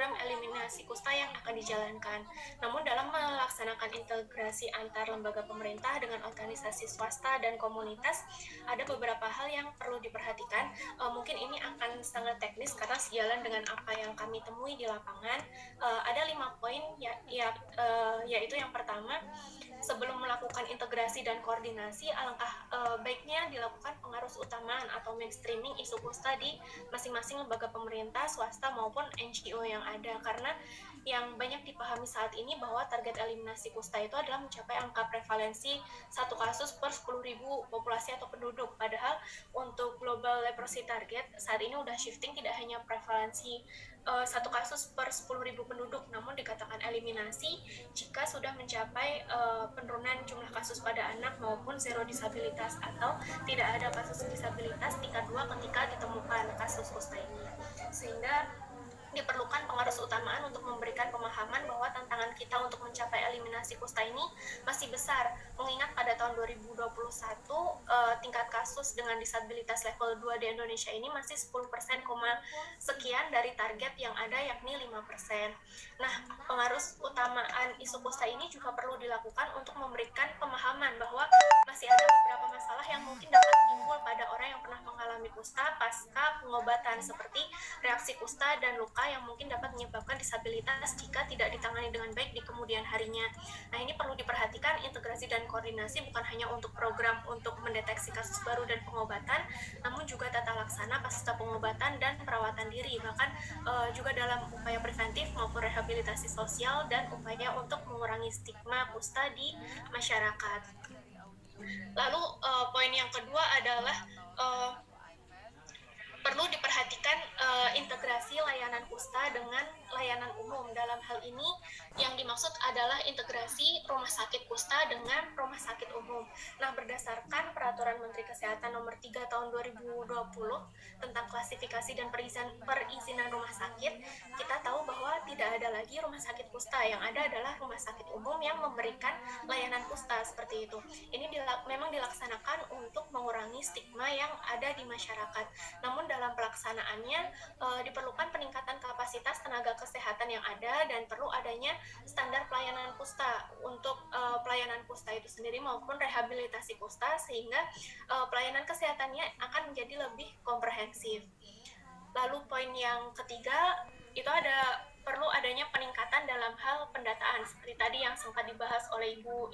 program eliminasi kusta yang akan dijalankan. Namun dalam melaksanakan integrasi antar lembaga pemerintah dengan organisasi swasta dan komunitas, ada beberapa hal yang perlu diperhatikan. Mungkin ini akan sangat teknis karena sejalan dengan apa yang kami temui di lapangan. Ada 5 poin yaitu yang pertama, sebelum melakukan integrasi dan koordinasi, alangkah baiknya dilakukan pengarus utamaan atau mainstreaming isu kusta di masing-masing lembaga pemerintah, swasta maupun NGO yang ada, karena yang banyak dipahami saat ini bahwa target eliminasi kusta itu adalah mencapai angka prevalensi 1 kasus per 10.000 populasi atau penduduk. Padahal untuk global leprosy target saat ini udah shifting, tidak hanya prevalensi 1 kasus per 10.000 penduduk, namun dikatakan eliminasi jika sudah mencapai penurunan jumlah kasus pada anak maupun zero disabilitas atau tidak ada kasus disabilitas tingkat 2 ketika ditemukan kasus kusta ini. Sehingga diperlukan pengarus utamaan untuk memberikan pemahaman bahwa tantangan kita untuk mencapai eliminasi kusta ini masih besar, mengingat pada tahun 2021 tingkat kasus dengan disabilitas level 2 di Indonesia ini masih 10%, sekian dari target yang ada, yakni 5%. Nah, pengarus utamaan isu kusta ini juga perlu dilakukan untuk memberikan pemahaman bahwa masih ada beberapa masalah yang mungkin dapat timbul pada orang yang pernah mengalami kusta pasca pengobatan, seperti reaksi kusta dan luka yang mungkin dapat menyebabkan disabilitas jika tidak ditangani dengan baik di kemudian harinya. Nah, ini perlu diperhatikan integrasi dan koordinasi bukan hanya untuk program untuk mendeteksi kasus baru dan pengobatan, namun juga tata laksana pasca pengobatan dan perawatan diri, bahkan juga dalam upaya preventif maupun rehabilitasi sosial dan upaya untuk mengurangi stigma kusta di masyarakat. Lalu poin yang kedua adalah perlu diperhatikan integrasi layanan kusta dengan layanan umum. Dalam hal ini yang dimaksud adalah integrasi rumah sakit kusta dengan rumah sakit umum. Nah, berdasarkan Peraturan Menteri Kesehatan Nomor 3 Tahun 2020 tentang klasifikasi dan perizinan rumah sakit, kita tahu bahwa tidak ada lagi rumah sakit kusta. Yang ada adalah rumah sakit umum yang memberikan layanan kusta seperti itu. Ini memang dilaksanakan untuk mengurangi stigma yang ada di masyarakat. Namun dalam pelaksanaannya diperlukan peningkatan kapasitas tenaga kesehatan yang ada dan perlu adanya standar pelayanan kusta untuk pelayanan kusta itu sendiri maupun rehabilitasi kusta, sehingga pelayanan kesehatannya akan menjadi lebih komprehensif. Lalu poin yang ketiga itu perlu adanya peningkatan dalam hal pendataan seperti tadi yang sempat dibahas oleh Ibu